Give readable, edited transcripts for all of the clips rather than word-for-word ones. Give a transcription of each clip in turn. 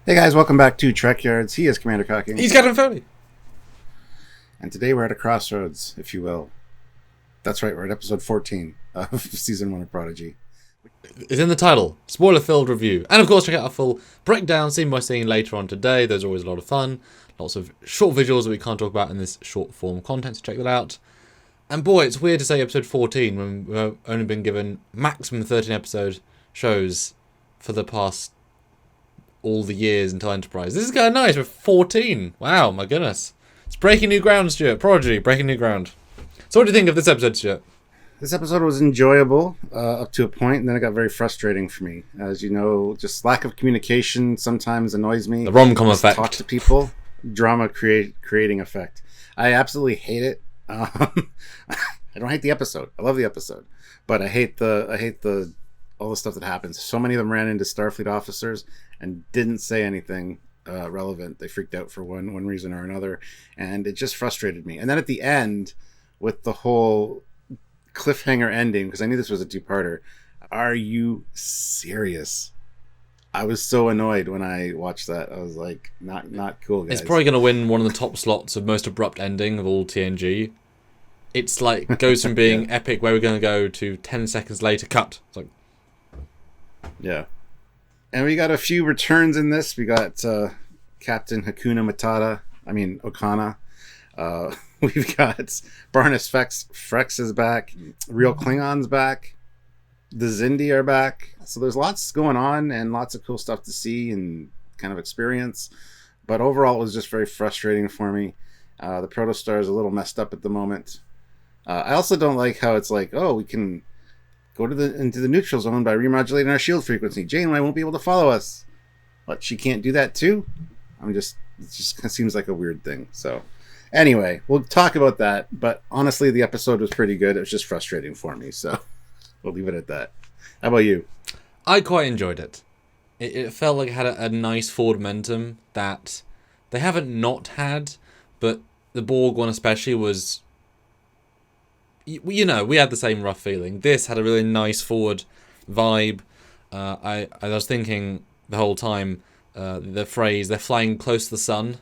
Hey guys, welcome back to Trekyards. He is Commander Cocking. He's Captain Foley. And today we're at a crossroads, if you will. That's right, we're at episode 14 of Season 1 of Prodigy. It's in the title. Spoiler-filled review. And of course, check out our full breakdown, scene by scene, later on today. Those are always a lot of fun. Lots of short visuals that we can't talk about in this short-form content, so check that out. And boy, it's weird to say episode 14 when we've only been given maximum 13-episode shows for the past all the years until Enterprise. This is kind of nice. We're 14. Wow, my goodness. It's breaking new ground, Stuart. Prodigy, breaking new ground. So what do you think of this episode, Stuart? This episode was enjoyable up to a point, and then it got very frustrating for me. As you know, just lack of communication sometimes annoys me. The rom-com effect. Talk to people. Drama creating effect. I absolutely hate it. I don't hate the episode. I love the episode. But I hate the all the stuff that happens. So many of them ran into Starfleet officers and didn't say anything relevant. They freaked out for one reason or another, and it just frustrated me. And then at the end, with the whole cliffhanger ending, because I knew this was a two-parter. Are you serious? I was so annoyed when I watched that. I was like, not cool, guys. It's probably going to win one of the top slots of most abrupt ending of all TNG. It's like, goes from being epic, where we're going to go, to 10 seconds later, cut. It's like... Yeah. And we got a few returns in this. We got Captain Hakuna Matata. I mean, Okana. We've got Barnes Frex is back. Real Klingon's back. The Zindi are back. So there's lots going on and lots of cool stuff to see and kind of experience. But overall, it was just very frustrating for me. The Protostar is a little messed up at the moment. I also don't like how it's like, oh, we can go into the neutral zone by remodulating our shield frequency. Janeway won't be able to follow us. But she can't do that too? It just seems like a weird thing. So anyway, we'll talk about that. But honestly, the episode was pretty good. It was just frustrating for me. So we'll leave it at that. How about you? I quite enjoyed it. It felt like it had a nice forward momentum that they haven't not had, but the Borg one especially was... You know, we had the same rough feeling. This had a really nice forward vibe. I was thinking the whole time, the phrase, they're flying close to the sun,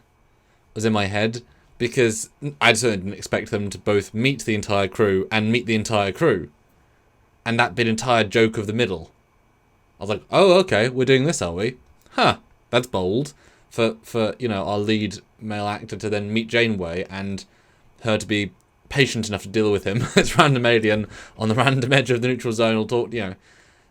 was in my head, because I certainly didn't expect them to both meet the entire crew and meet the entire crew. And that bit entire joke of the middle. I was like, oh, okay, we're doing this, are we? Huh, that's bold. For you know, our lead male actor to then meet Janeway and her to be patient enough to deal with him, this random alien on the random edge of the neutral zone, will talk, you know,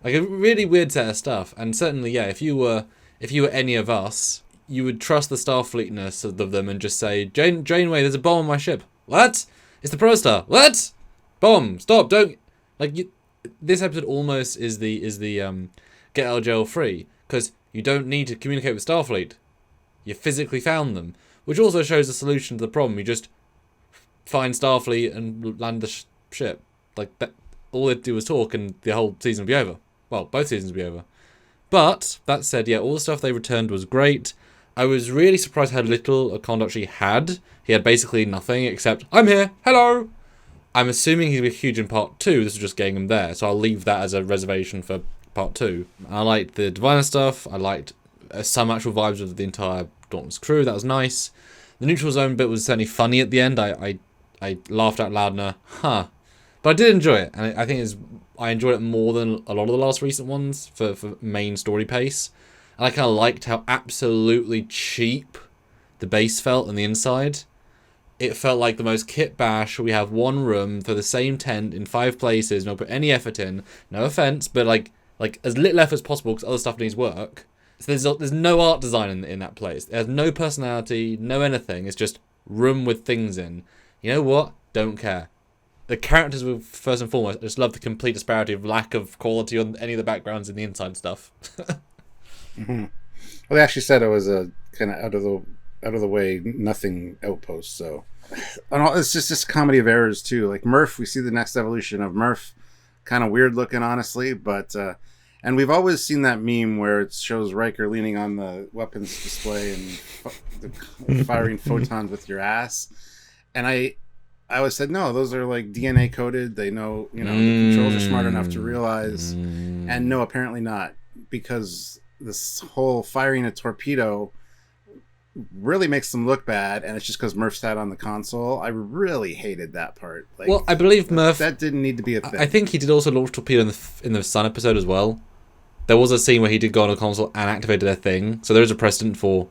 like a really weird set of stuff. And certainly, yeah, if you were any of us, you would trust the Starfleetness of them and just say, Janeway, there's a bomb on my ship. What? It's the Protostar. What? Bomb. Stop. Don't. Like, this episode almost is the get out of jail free, because you don't need to communicate with Starfleet. You physically found them, which also shows the solution to the problem. You just find Starfleet and land the ship. Like, that, all they'd do was talk and the whole season would be over. Well, both seasons would be over. But, that said, yeah, all the stuff they returned was great. I was really surprised how little Okon actually had. He had basically nothing except, I'm here, hello! I'm assuming he'll be huge in part 2, this was just getting him there, so I'll leave that as a reservation for part 2. I liked the Diviner stuff, I liked some actual vibes of the entire Dauntless crew, that was nice. The neutral zone bit was certainly funny at the end, I laughed out loud and but I did enjoy it, and I think I enjoyed it more than a lot of the last recent ones for main story pace. And I kind of liked how absolutely cheap the base felt on the inside. It felt like the most kit bash. We have one room for the same tent in 5 places, no put any effort in. No offense, but like as little effort as possible because other stuff needs work. So there's no art design in that place. There's no personality, no anything. It's just room with things in. You know what? Don't care. The characters were first and foremost. I just love the complete disparity of lack of quality on any of the backgrounds in the inside stuff. Mm-hmm. Well, they actually said it was a kind of out of the way, nothing outpost. So, and it's just this comedy of errors too. Like Murph, we see the next evolution of Murph, kind of weird looking, honestly. But and we've always seen that meme where it shows Riker leaning on the weapons display and firing photons with your ass. And I always said, no, those are like DNA coded. They know, the controls are smart enough to realize. And no, apparently not. Because this whole firing a torpedo really makes them look bad, and it's just because Murph sat on the console. I really hated that part. Like, well, I believe Murph... That didn't need to be a thing. I think he did also launch torpedo in the Sun episode as well. There was a scene where he did go on a console and activated their thing, so there is a precedent for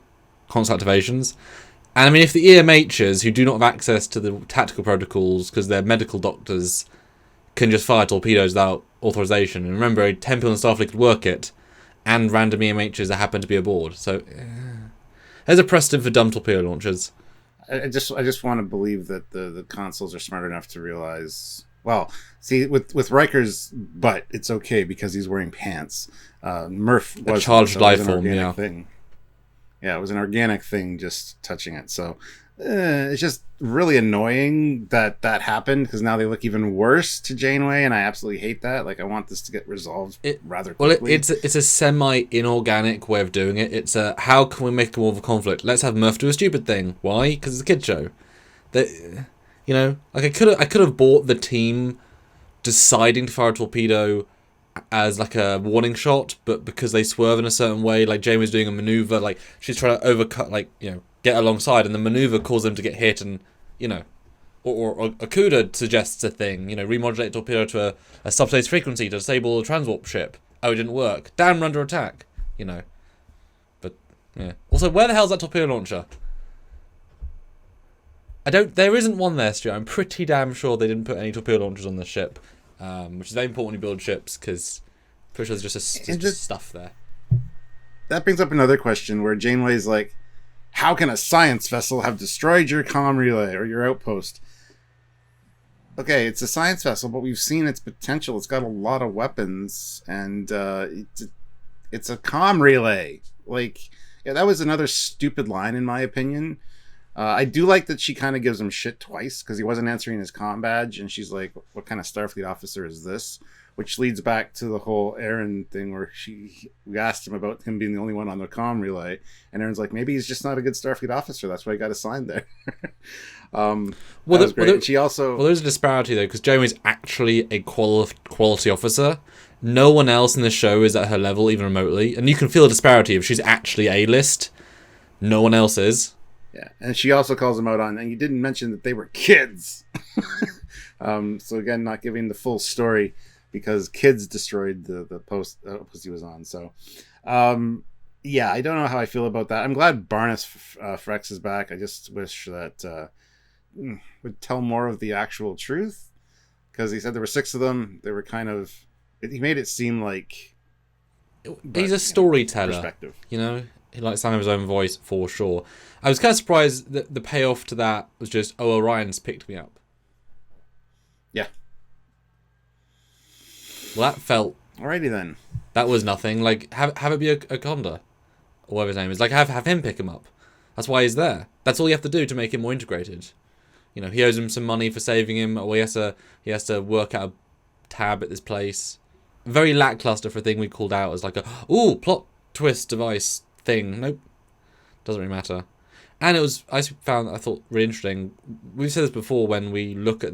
console activations. And I mean, if the EMHs, who do not have access to the tactical protocols because they're medical doctors, can just fire torpedoes without authorization, and remember, 10 people in Starfleet could work it, and random EMHs that happen to be aboard, so... There's a precedent for dumb torpedo launchers. I just want to believe that the consoles are smart enough to realize. Well, see, with Riker's butt, it's okay because he's wearing pants. Murph was a charged life form, yeah. Thing. Yeah, it was an organic thing, just touching it. So it's just really annoying that happened because now they look even worse to Janeway, and I absolutely hate that. Like, I want this to get resolved rather quickly. Well, it's a semi-inorganic way of doing it. It's a, how can we make more of a conflict? Let's have Murph do a stupid thing. Why? Because it's a kid show. That, you know, like I could have bought the team deciding to fire a torpedo as like a warning shot, but because they swerve in a certain way, like Janeway's doing a maneuver, like she's trying to overcut, like, you know, get alongside, and the maneuver caused them to get hit, and, you know, or Okuda suggests a thing, you know, remodulate torpedo to a subspace frequency to disable a transwarp ship. Oh, it didn't work. Damn, we're under attack. You know. But, yeah. Also, where the hell's that torpedo launcher? There isn't one there, Stu. I'm pretty damn sure they didn't put any torpedo launchers on the ship. Which is very important when you build ships, because I'm pretty sure there's just stuff there. That brings up another question where Janeway's like, how can a science vessel have destroyed your comm relay or your outpost? Okay, it's a science vessel, but we've seen its potential. It's got a lot of weapons, and it's a comm relay. Like, yeah, that was another stupid line, in my opinion. I do like that she kind of gives him shit twice, because he wasn't answering his comm badge, and she's like, what kind of Starfleet officer is this? Which leads back to the whole Aaron thing where we asked him about him being the only one on the comm relay, and Aaron's like, maybe he's just not a good Starfleet officer. That's why he got assigned there. That was great. She also... Well, there's a disparity, though, because Janeway's actually a quality officer. No one else in the show is at her level, even remotely. And you can feel a disparity if she's actually A-list. No one else is. Yeah, and she also calls him out on, and you didn't mention that they were kids. So again, not giving the full story, because kids destroyed the post he was on. So, yeah, I don't know how I feel about that. I'm glad Barnes Frex is back. I just wish that would tell more of the actual truth, because he said there were 6 of them. They were kind of... He made it seem like... He's a storyteller, you know? He likes sound of his own voice, for sure. I was kind of surprised that the payoff to that was just, oh, Orion's picked me up. Yeah. Well, that felt... Alrighty then. That was nothing. Like, have it be a Conda, or whatever his name is. Like, have him pick him up. That's why he's there. That's all you have to do to make him more integrated. You know, he owes him some money for saving him, or he has to work out a tab at this place. Very lackluster for a thing we called out as like a, ooh, plot twist device thing. Nope. Doesn't really matter. And I thought really interesting. We've said this before when we look at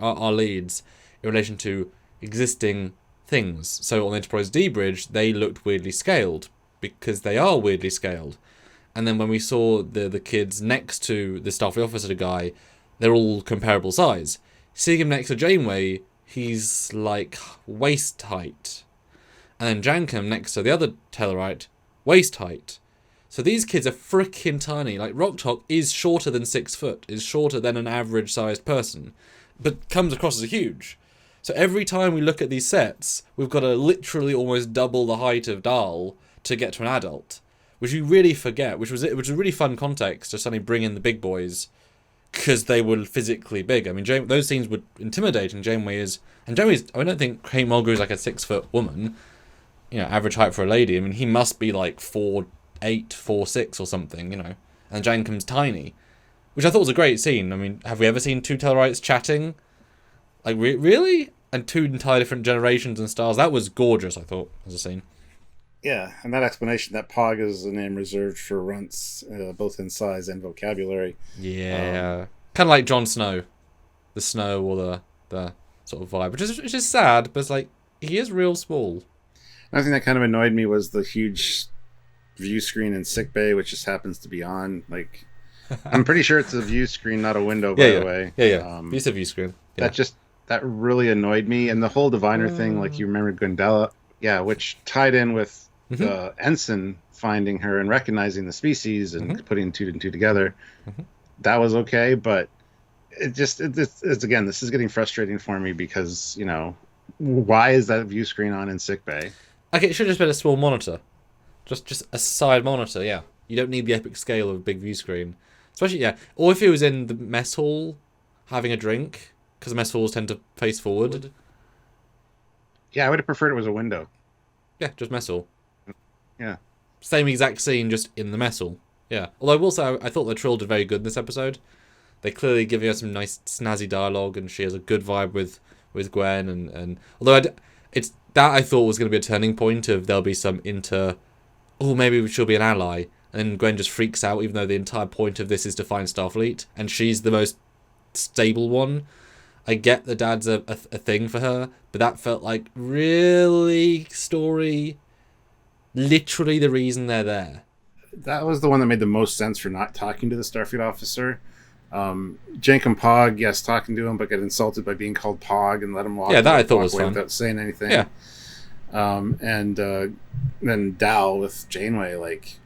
our leads in relation to existing things. So on the Enterprise D bridge, they looked weirdly scaled, because they are weirdly scaled. And then when we saw the kids next to the Starfleet officer guy, they're all comparable size. Seeing him next to Janeway, he's like waist height. And then Jankum next to the other Tellarite, waist height. So these kids are freaking tiny. Like, Roktok is shorter than 6 foot, is shorter than an average sized person, but comes across as huge. So every time we look at these sets, we've got to literally almost double the height of Dahl to get to an adult, which we really forget, which was a really fun context to suddenly bring in the big boys, because they were physically big. I mean, those scenes were intimidating. Janeway's, I don't think Kate Mulgrew is like a 6 foot woman, you know, average height for a lady. I mean, he must be like 4'8", 4'6", or something, you know. And Jankum's tiny, which I thought was a great scene. I mean, have we ever seen 2 Tellarites chatting? Like, really? And 2 entire different generations and styles. That was gorgeous, I thought, as a scene. Yeah, and that explanation that Pog is a name reserved for runts, both in size and vocabulary. Yeah. Kind of like Jon Snow. The snow, or the sort of vibe. Which is sad, but it's like, he is real small. Another thing that kind of annoyed me was the huge view screen in sickbay, which just happens to be on. Like, I'm pretty sure it's a view screen, not a window, by the way. Yeah. Use a view screen. Yeah. That really annoyed me. And the whole diviner thing, like you remember Gundella, which tied in with the ensign finding her and recognizing the species and putting two and two together. That was okay, but it's again, this is getting frustrating for me because, you know, why is that view screen on in sickbay? Okay, it should have just been a small monitor. Just a side monitor, yeah. You don't need the epic scale of a big view screen. Especially, yeah. Or if it was in the mess hall having a drink, because the mess halls tend to face forward. Yeah, I would have preferred it was a window. Yeah, just mess hall. Yeah. Same exact scene, just in the mess hall. Yeah. Although I will say, I thought the Trill did very good in this episode. They're clearly giving us some nice snazzy dialogue, and she has a good vibe with Gwen. And although it's that I thought was going to be a turning point of there'll be some maybe she'll be an ally. And then Gwen just freaks out, even though the entire point of this is to find Starfleet, and she's the most stable one. I get the dad's a thing for her, but that felt like really story. Literally the reason they're there. That was the one that made the most sense for not talking to the Starfleet officer. Jank and Pog, yes, talking to him, but get insulted by being called Pog and let him walk. Yeah, that I thought was fun. Without saying anything. Yeah. And then Dal with Janeway, like,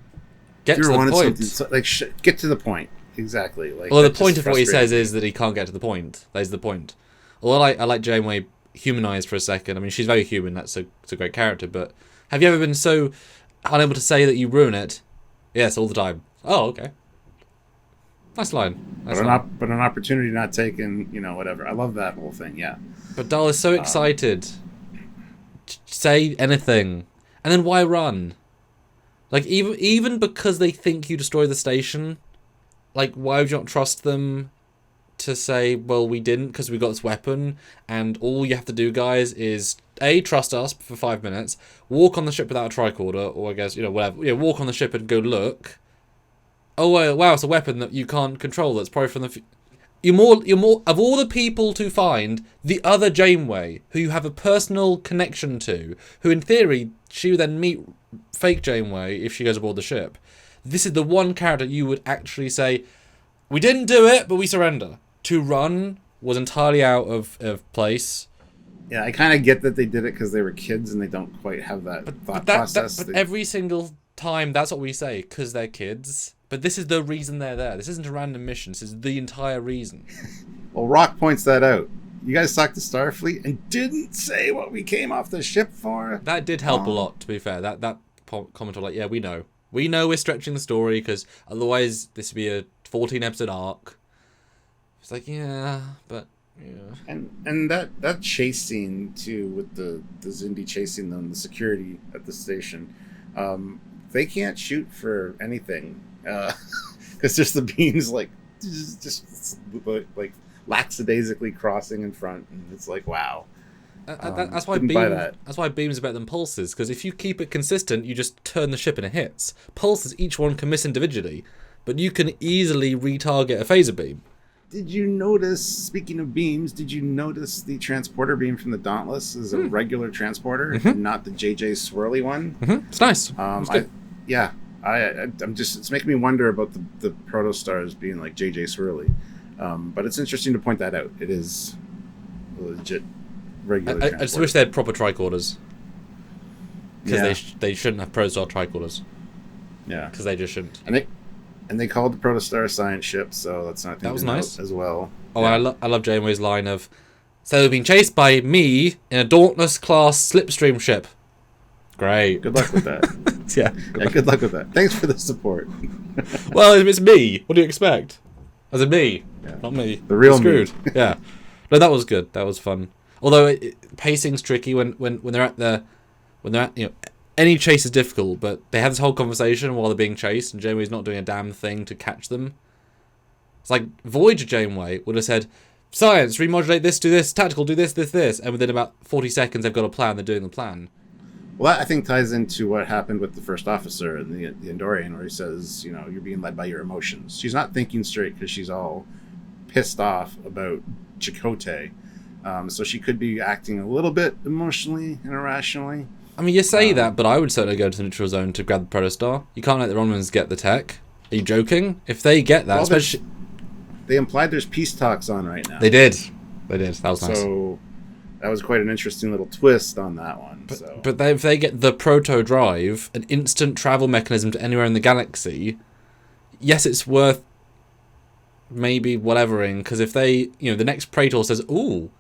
get to the point. Like, get to the point. Exactly. Like, well, the point of what he says is that he can't get to the point. That is the point. Although I like Janeway humanized for a second. I mean, she's very human. It's a great character. But have you ever been so unable to say that you ruin it? Yes, all the time. Oh, okay. Nice line. But an opportunity not taken, you know, whatever. I love that whole thing, yeah. But Dal is so excited. Say anything. And then why run? Like, even because they think you destroy the station, like, why would you not trust them to say, well, we didn't because we got this weapon, and all you have to do, guys, is A, trust us for 5 minutes, walk on the ship without a tricorder, or I guess, you know, whatever. Yeah, walk on the ship and go look. Oh, wow, it's a weapon that you can't control. That's probably from the... You're more of all the people to find, the other Janeway, who you have a personal connection to, who in theory, she would then meet fake Janeway if she goes aboard the ship. This is the one character you would actually say, we didn't do it, but we surrender. To run was entirely out of place. Yeah, I kind of get that they did it because they were kids and they don't quite have that thought process. But every single time, that's what we say, because they're kids. But this is the reason they're there. This isn't a random mission. This is the entire reason. Well, Rock points that out. You guys talked to Starfleet and didn't say what we came off the ship for. That did help a lot, to be fair. That comment was like, yeah, we know. We know we're stretching the story, because otherwise this would be a 14-episode arc. It's like, yeah, but... Yeah. And that chase scene, too, with the Zindi chasing them, the security at the station, they can't shoot for anything. Because there's the beams, like, just like lackadaisically crossing in front, and it's like, wow. That's why beams are better than pulses, because if you keep it consistent, you just turn the ship and it hits. Pulses, each one can miss individually, but you can easily retarget a phaser beam. Did you notice, speaking of beams, did you notice the transporter beam from the Dauntless is a regular transporter, and not the JJ swirly one? It's nice. I'm just, it's making me wonder about the protostars being like JJ swirly. But it's interesting to point that out. It is a legit regular transporter. I just wish they had proper tricorders. Because they shouldn't have protostar tricorders. Yeah. Because they just shouldn't. And they called the protostar a science ship, so that's not that was nice as well. Oh, yeah. I love Janeway's line of, so they've been chased by me in a Dauntless class slipstream ship. Great. Good luck with that. Yeah. Good luck with that. Thanks for the support. Well, it's me. What do you expect? As in me, not me. The real screwed. Me. Yeah. No, that was good. That was fun. Although pacing's tricky when they're at any chase is difficult, but they have this whole conversation while they're being chased, and Janeway's not doing a damn thing to catch them. It's like Voyager Janeway would have said, science, remodulate this, do this, tactical, do this, and within about 40 seconds they've got a plan, they're doing the plan. Well, that I think ties into what happened with the first officer in the Andorian, where he says, you know, you're being led by your emotions. She's not thinking straight because she's all pissed off about Chakotay. So she could be acting a little bit emotionally and irrationally. I mean, you say that, but I would certainly go to the neutral zone to grab the protostar. You can't let the Romulans get the tech. Are you joking? If they get that, especially... They implied there's peace talks on right now. They did. That was nice. So that was quite an interesting little twist on that one. But if they get the proto-drive, an instant travel mechanism to anywhere in the galaxy, yes, it's worth maybe whatevering, because if they, the next Praetor says, ooh,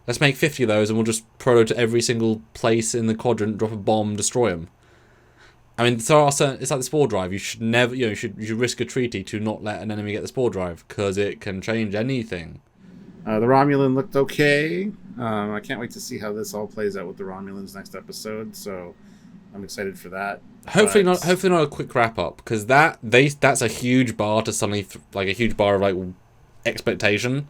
let's make 50 of those and we'll just proto to every single place in the quadrant, drop a bomb, destroy them. I mean, it's like the spore drive. You should never, you should risk a treaty to not let an enemy get the spore drive, because it can change anything. The Romulan looked okay. I can't wait to see how this all plays out with the Romulans next episode. So I'm excited for that. Hopefully not a quick wrap up, because that's a huge bar to suddenly a huge bar of expectation.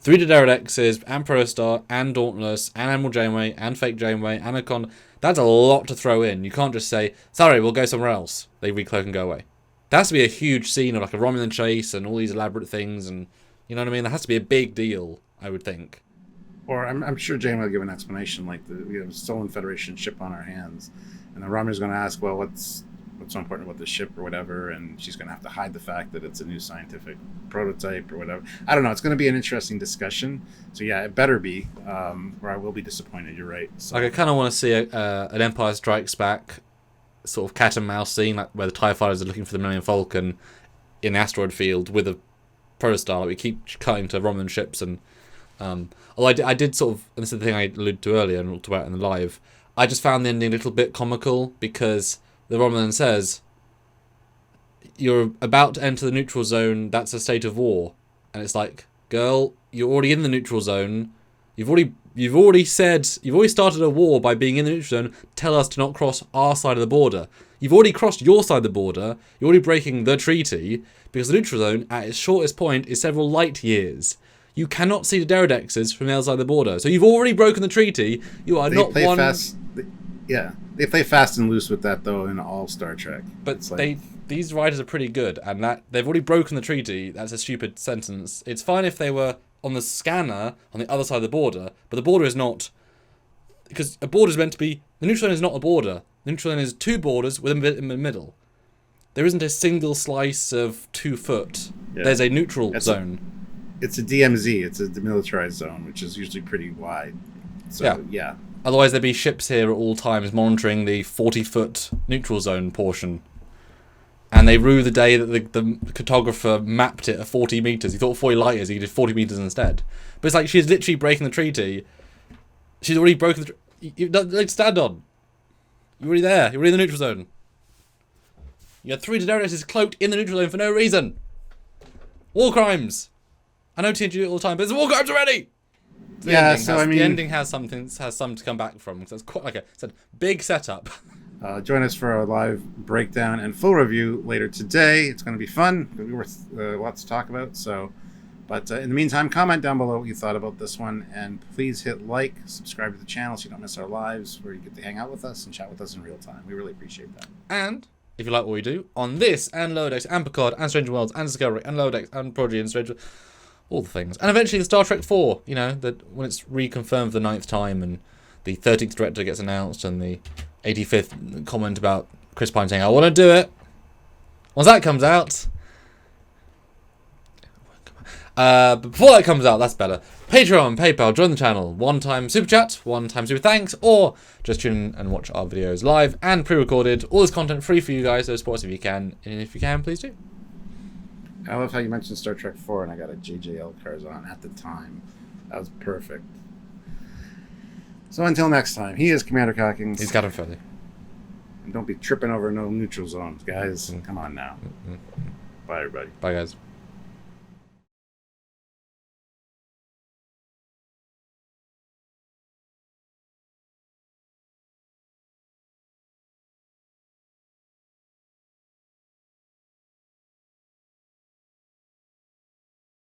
3 Pterodexes and Protostar and Dauntless and Admiral Janeway and Fake Janeway and Anaconda. That's a lot to throw in. You can't just say, sorry, we'll go somewhere else. They recloak and go away. There has to be a huge scene of a Romulan chase and all these elaborate things, and you know what I mean? That has to be a big deal, I would think. Or I'm sure Janeway will give an explanation, we have a stolen Federation ship on our hands, and the Romulan's going to ask, well, what's so important about this ship or whatever, and she's going to have to hide the fact that it's a new scientific prototype or whatever. I don't know. It's going to be an interesting discussion. So yeah, it better be, or I will be disappointed. You're right. So. I kind of want to see an Empire Strikes Back sort of cat and mouse scene, where the TIE fighters are looking for the Millennium Falcon in the asteroid field with a protostar. We keep cutting to Romulan ships, and although I did sort of, and this is the thing I alluded to earlier and talked about in the live, I just found the ending a little bit comical, because the Romulan says, you're about to enter the neutral zone, that's a state of war. And it's like, girl, you're already in the neutral zone. You've already started a war by being in the neutral zone. Tell us to not cross our side of the border. You've already crossed your side of the border. You're already breaking the treaty, because the neutral zone, at its shortest point, is several light years. You cannot see the Pterodexes from the other side of the border. So you've already broken the treaty. You are not one... They play fast and loose with that, though, in all Star Trek. But these writers are pretty good, and that they've already broken the treaty. That's a stupid sentence. It's fine if they were on the scanner on the other side of the border, but the border is not... Because a border is meant to be... The neutral zone is not a border. The neutral zone is 2 borders with a bit in the middle. There isn't a single slice of 2 foot. Yeah. There's a neutral zone. It's a DMZ. It's a demilitarized zone, which is usually pretty wide. So, yeah. Otherwise, there'd be ships here at all times monitoring the 40-foot neutral zone portion. And they rue the day that the cartographer mapped it at 40 meters. He thought 40 light years, he did 40 meters instead. But it's like she's literally breaking the treaty. She's already broken the stand on. You're already there. You're already in the neutral zone. You had 3 Daenerys cloaked in the neutral zone for no reason. War crimes. I know TNG do it all the time, but there's war crimes already. The ending has some to come back from. So it's quite it's a big setup. Join us for a live breakdown and full review later today. It's going to be fun. It's going to be worth lots to talk about. But in the meantime, comment down below what you thought about this one, and please hit like, subscribe to the channel so you don't miss our lives, where you get to hang out with us and chat with us in real time. We really appreciate that. And if you like what we do on this and Lower Decks and Picard and Stranger Worlds and Discovery and Lower Decks and Prodigy and Stranger, all the things, and eventually the Star Trek 4, that when it's reconfirmed for the 9th time and the 13th director gets announced and the 85th comment about Chris Pine saying, I want to do it. Once that comes out, but before that comes out, that's better. Patreon, PayPal, join the channel. 1-time super chat, 1-time super thanks, or just tune in and watch our videos live and pre-recorded. All this content free for you guys, so support us if you can, and if you can, please do. I love how you mentioned Star Trek 4 and I got a JJL Curzon at the time. That was perfect. So until next time, he is Commander Cockings. He's Captain Foley. And don't be tripping over no neutral zones, guys. Come on now. Bye, everybody. Bye, guys.